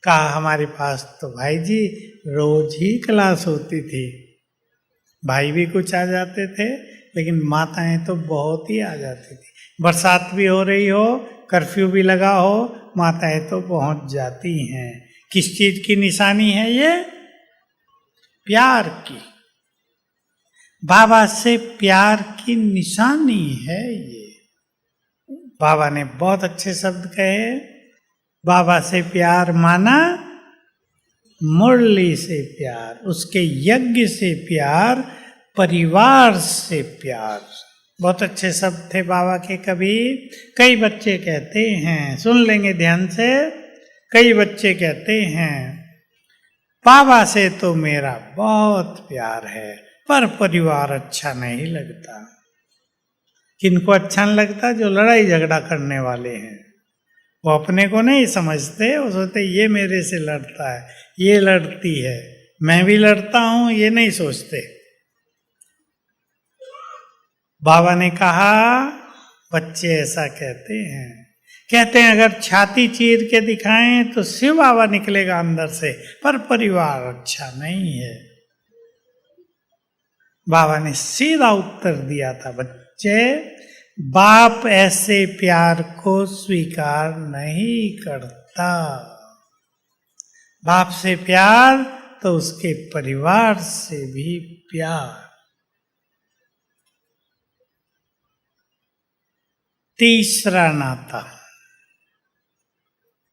S1: कहा हमारे पास तो भाई जी रोज ही क्लास होती थी, भाई भी कुछ आ जाते थे, लेकिन माताएं तो बहुत ही आ जाती थी। बरसात भी हो रही हो, कर्फ्यू भी लगा हो, माताएं तो पहुंच जाती हैं। किस चीज की निशानी है ये? प्यार की, बाबा से प्यार की निशानी है ये। बाबा ने बहुत अच्छे शब्द कहे, बाबा से प्यार माना मुरली से प्यार, उसके यज्ञ से प्यार, परिवार से प्यार। बहुत अच्छे शब्द थे बाबा के। कभी कई बच्चे कहते हैं, सुन लेंगे ध्यान से, कई बच्चे कहते हैं बाबा से तो मेरा बहुत प्यार है, पर परिवार अच्छा नहीं लगता। किनको अच्छा नहीं लगता? जो लड़ाई झगड़ा करने वाले हैं। वो अपने को नहीं समझते, वो सोचते ये मेरे से लड़ता है, ये लड़ती है, मैं भी लड़ता हूं, ये नहीं सोचते। बाबा ने कहा बच्चे ऐसा कहते हैं, कहते हैं अगर छाती चीर के दिखाएं तो शिव बाबा निकलेगा अंदर से, पर परिवार अच्छा नहीं है। बाबा ने सीधा उत्तर दिया था, बच्चे बाप ऐसे प्यार को स्वीकार नहीं करता। बाप से प्यार तो उसके परिवार से भी प्यार। तीसरा नाता,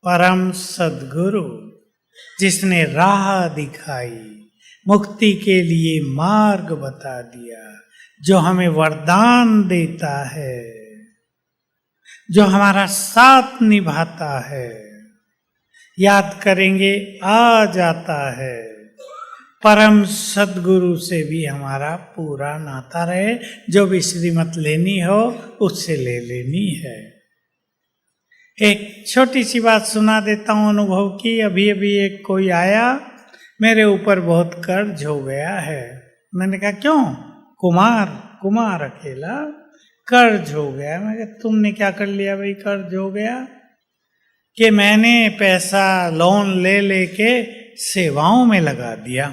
S1: परम सद्गुरु, जिसने राह दिखाई, मुक्ति के लिए मार्ग बता दिया, जो हमें वरदान देता है, जो हमारा साथ निभाता है, याद करेंगे आ जाता है। परम सदगुरु से भी हमारा पूरा नाता रहे, जो भी श्रीमत लेनी हो उससे ले लेनी है। एक छोटी सी बात सुना देता हूँ अनुभव की। अभी अभी एक कोई आया, मेरे ऊपर बहुत कर्ज हो गया है। मैंने कहा क्यों? कुमार अकेला कर्ज हो गया। मैं कहा तुमने क्या कर लिया भाई कर्ज हो गया? कि मैंने पैसा लोन ले लेके सेवाओं में लगा दिया।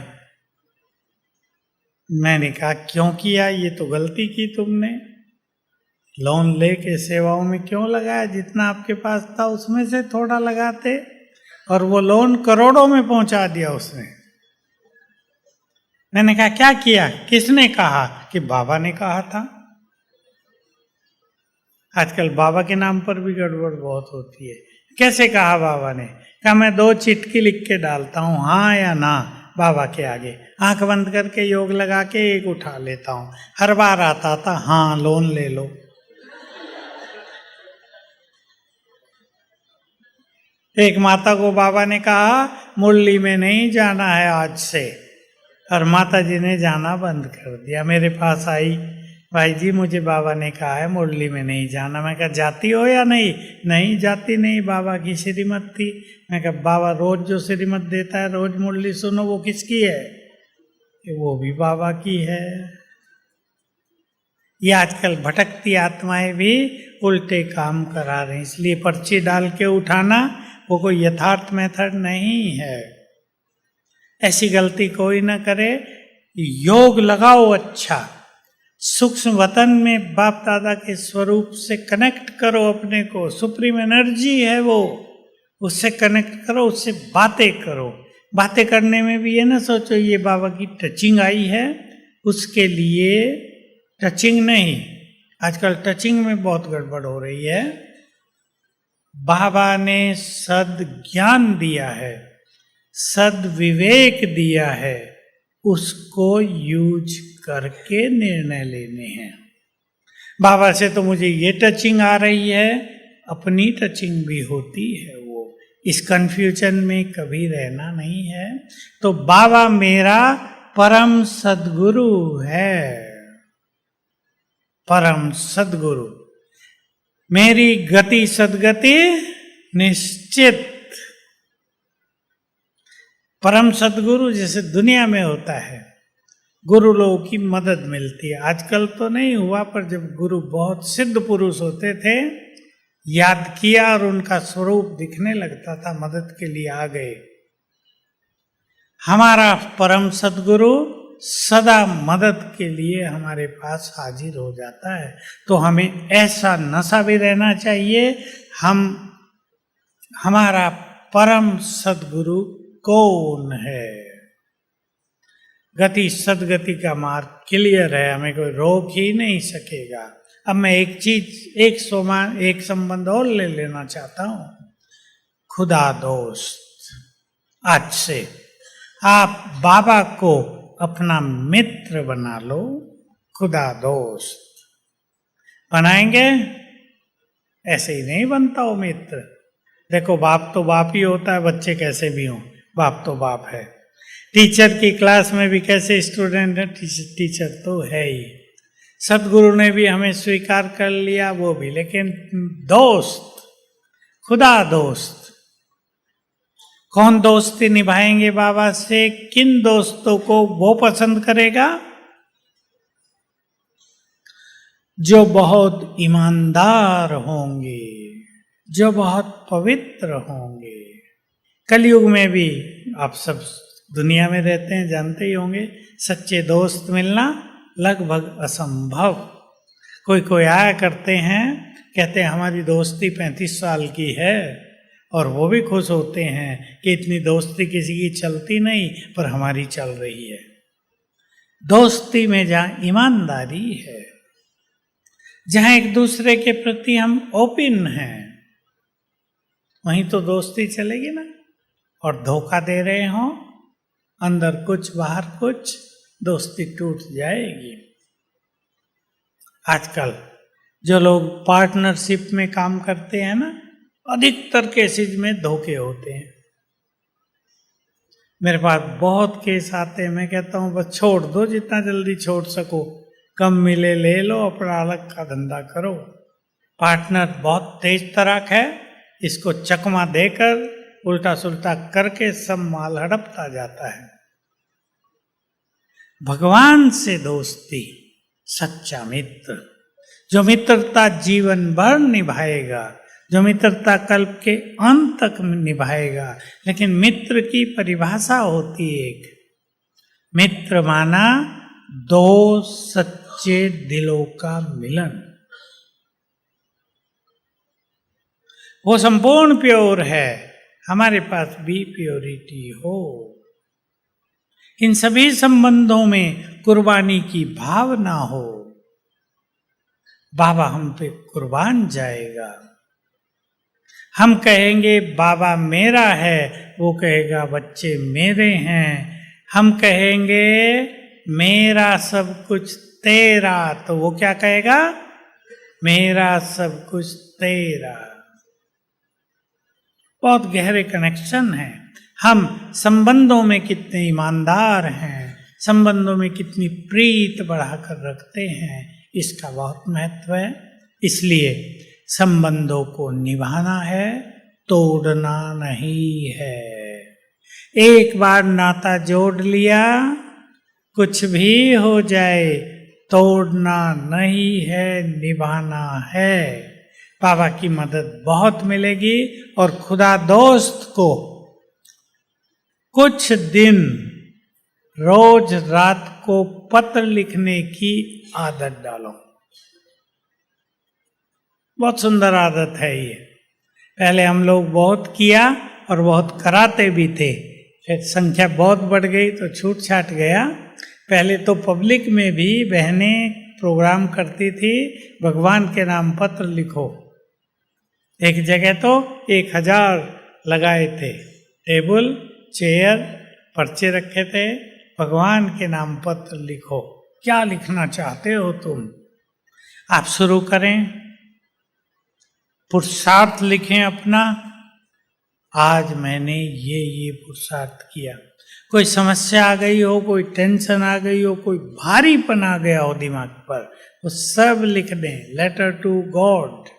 S1: मैंने कहा क्यों किया? ये तो गलती की तुमने। लोन लेके सेवाओं में क्यों लगाया? जितना आपके पास था उसमें से थोड़ा लगाते, और वो लोन करोड़ों में पहुंचा दिया उसने। मैंने कहा क्या किया? किसने कहा? कि बाबा ने कहा था। आजकल बाबा के नाम पर भी गड़बड़ बहुत होती है। कैसे कहा बाबा ने? कहा मैं 2 चिट्ठी लिख के डालता हूं, हाँ या ना, बाबा के आगे आंख बंद करके योग लगा के एक उठा लेता हूं। हर बार आता था हाँ लोन ले लो। एक माता को बाबा ने कहा मुरली में नहीं जाना है आज से, और माता जी ने जाना बंद कर दिया। मेरे पास आई, भाई जी मुझे बाबा ने कहा है मुरली में नहीं जाना। मैं कहा जाती हो या नहीं? नहीं जाती नहीं, बाबा की श्रीमत थी। मैं कहा बाबा रोज जो श्रीमत देता है रोज मुरली सुनो, वो किसकी है? कि वो भी बाबा की है। ये आजकल भटकती आत्माएं भी उल्टे काम करा रही, इसलिए पर्ची डाल के उठाना वो कोई यथार्थ मेथड नहीं है। ऐसी गलती कोई ना करे। योग लगाओ अच्छा, सूक्ष्म वतन में बाप दादा के स्वरूप से कनेक्ट करो अपने को। सुप्रीम एनर्जी है वो, उससे कनेक्ट करो, उससे बातें करो। बातें करने में भी ये ना सोचो ये बाबा की टचिंग आई है, उसके लिए टचिंग नहीं। आजकल टचिंग में बहुत गड़बड़ हो रही है। बाबा ने सद ज्ञान दिया है, सद विवेक दिया है, उसको यूज करके निर्णय लेने हैं। बाबा से तो मुझे ये टचिंग आ रही है, अपनी टचिंग भी होती है। वो इस कंफ्यूजन में कभी रहना नहीं है। तो बाबा मेरा परम सदगुरु है, परम सदगुरु। मेरी गति सदगति निश्चित। परम सदगुरु जैसे दुनिया में होता है, गुरु लोगों की मदद मिलती है। आजकल तो नहीं हुआ, पर जब गुरु बहुत सिद्ध पुरुष होते थे, याद किया और उनका स्वरूप दिखने लगता था, मदद के लिए आ गए। हमारा परम सदगुरु सदा मदद के लिए हमारे पास हाजिर हो जाता है। तो हमें ऐसा नशा भी रहना चाहिए। हमारा परम सदगुरु कौन है? गति सदगति का मार्ग क्लियर है, हमें कोई रोक ही नहीं सकेगा। अब मैं एक संबंध और ले लेना चाहता हूं। खुदा दोस्त, आज से आप बाबा को अपना मित्र बना लो। खुदा दोस्त बनाएंगे? ऐसे ही नहीं बनता हो मित्र। देखो बाप तो बाप ही होता है, बच्चे कैसे भी हों, बाप तो बाप है। टीचर की क्लास में भी कैसे स्टूडेंट है, टीचर तो है ही। सदगुरु ने भी हमें स्वीकार कर लिया, वो भी। लेकिन दोस्त, खुदा दोस्त, कौन दोस्ती निभाएंगे बाबा से? किन दोस्तों को वो पसंद करेगा? जो बहुत ईमानदार होंगे, जो बहुत पवित्र होंगे। कलयुग में भी आप सब दुनिया में रहते हैं, जानते ही होंगे, सच्चे दोस्त मिलना लगभग असंभव। कोई आया करते हैं, कहते हैं हमारी दोस्ती 35 साल की है, और वो भी खुश होते हैं कि इतनी दोस्ती किसी की चलती नहीं, पर हमारी चल रही है। दोस्ती में जहाँ ईमानदारी है, जहाँ एक दूसरे के प्रति हम ओपन हैं, वहीं तो दोस्ती चलेगी ना। और धोखा दे रहे हो, अंदर कुछ बाहर कुछ, दोस्ती टूट जाएगी। आजकल जो लोग पार्टनरशिप में काम करते हैं ना, अधिकतर केसेज में धोखे होते हैं। मेरे पास बहुत केस आते हैं, मैं कहता हूँ बस छोड़ दो, जितना जल्दी छोड़ सको, कम मिले ले लो, अपना अलग का धंधा करो। पार्टनर बहुत तेज तराक है, इसको चकमा देकर उल्टा सुल्टा करके सब माल हड़पता जाता है। भगवान से दोस्ती, सच्चा मित्र, जो मित्रता जीवन भर निभाएगा, जो मित्रता कल्प के अंत तक निभाएगा। लेकिन मित्र की परिभाषा होती है एक, मित्र माना दो सच्चे दिलों का मिलन। वो संपूर्ण प्योर है, हमारे पास भी प्योरिटी हो। इन सभी संबंधों में कुर्बानी की भावना हो। बाबा हम पे कुर्बान जाएगा। हम कहेंगे बाबा मेरा है, वो कहेगा बच्चे मेरे हैं। हम कहेंगे मेरा सब कुछ तेरा, तो वो क्या कहेगा, मेरा सब कुछ तेरा। बहुत गहरे कनेक्शन है। हम संबंधों में कितने ईमानदार हैं, संबंधों में कितनी प्रीत बढ़ाकर रखते हैं, इसका बहुत महत्व है। इसलिए संबंधों को निभाना है, तोड़ना नहीं है। एक बार नाता जोड़ लिया, कुछ भी हो जाए, तोड़ना नहीं है, निभाना है। बाबा की मदद बहुत मिलेगी। और खुदा दोस्त को कुछ दिन रोज रात को पत्र लिखने की आदत डालो। बहुत सुंदर आदत है ये। पहले हम लोग बहुत किया और बहुत कराते भी थे, फिर संख्या बहुत बढ़ गई तो छूट छाट गया। पहले तो पब्लिक में भी बहनें प्रोग्राम करती थी, भगवान के नाम पत्र लिखो। एक जगह तो 1000 लगाए थे, टेबल चेयर पर्चे रखे थे, भगवान के नाम पत्र लिखो। क्या लिखना चाहते हो तुम, आप शुरू करें, पुरुषार्थ लिखें अपना। आज मैंने ये पुरुषार्थ किया। कोई समस्या आ गई हो, कोई टेंशन आ गई हो, कोई भारीपन आ गया हो दिमाग पर, वो सब लिख दें। लेटर टू गॉड,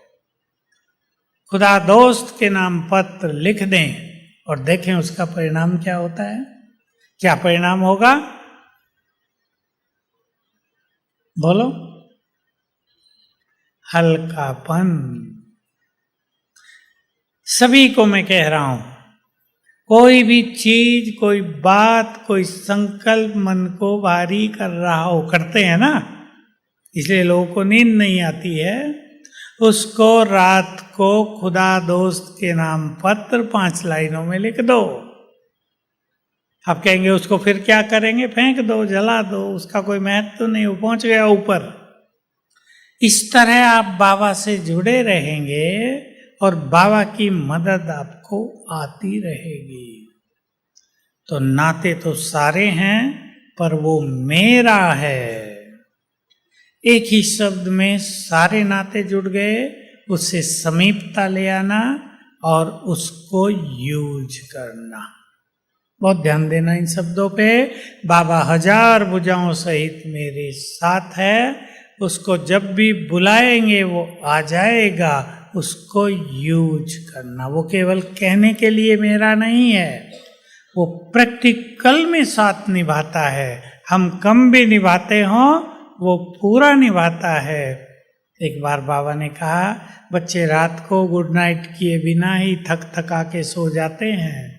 S1: खुदा दोस्त के नाम पत्र लिख दें और देखें उसका परिणाम क्या होता है। क्या परिणाम होगा, बोलो। हल्कापन। सभी को मैं कह रहा हूं, कोई भी चीज, कोई बात, कोई संकल्प मन को भारी कर रहा हो, करते हैं ना, इसलिए लोगों को नींद नहीं आती है, उसको रात को खुदा दोस्त के नाम पत्र 5 लाइनों में लिख दो। आप कहेंगे उसको फिर क्या करेंगे, फेंक दो, जला दो, उसका कोई महत्व तो नहीं, वो पहुंच गया ऊपर। इस तरह आप बाबा से जुड़े रहेंगे और बाबा की मदद आपको आती रहेगी। तो नाते तो सारे हैं, पर वो मेरा है। एक ही शब्द में सारे नाते जुड़ गए, उससे समीपता ले आना और उसको यूज करना। बहुत ध्यान देना इन शब्दों पे। बाबा 1000 भुजाओं सहित मेरे साथ है, उसको जब भी बुलाएंगे वो आ जाएगा, उसको यूज करना। वो केवल कहने के लिए मेरा नहीं है, वो प्रैक्टिकल में साथ निभाता है। हम कम भी निभाते हों, वो पूरा निभाता है। एक बार बाबा ने कहा, बच्चे रात को गुड नाइट किए बिना ही थक थका के सो जाते हैं।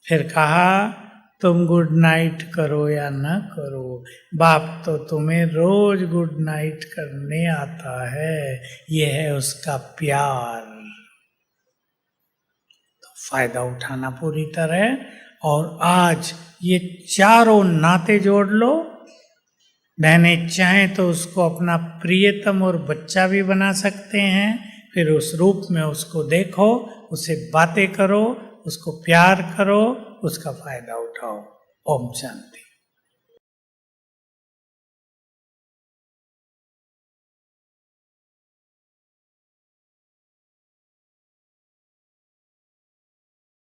S1: फिर कहा, तुम गुड नाइट करो या न करो, बाप तो तुम्हें रोज गुड नाइट करने आता है, ये है उसका प्यार। तो फायदा उठाना पूरी तरह। और आज ये चारों नाते जोड़ लो। बहनें चाहें तो उसको अपना प्रियतम और बच्चा भी बना सकते हैं। फिर उस रूप में उसको देखो, उससे बातें करो, उसको प्यार करो, उसका फायदा उठाओ। ओम शांति।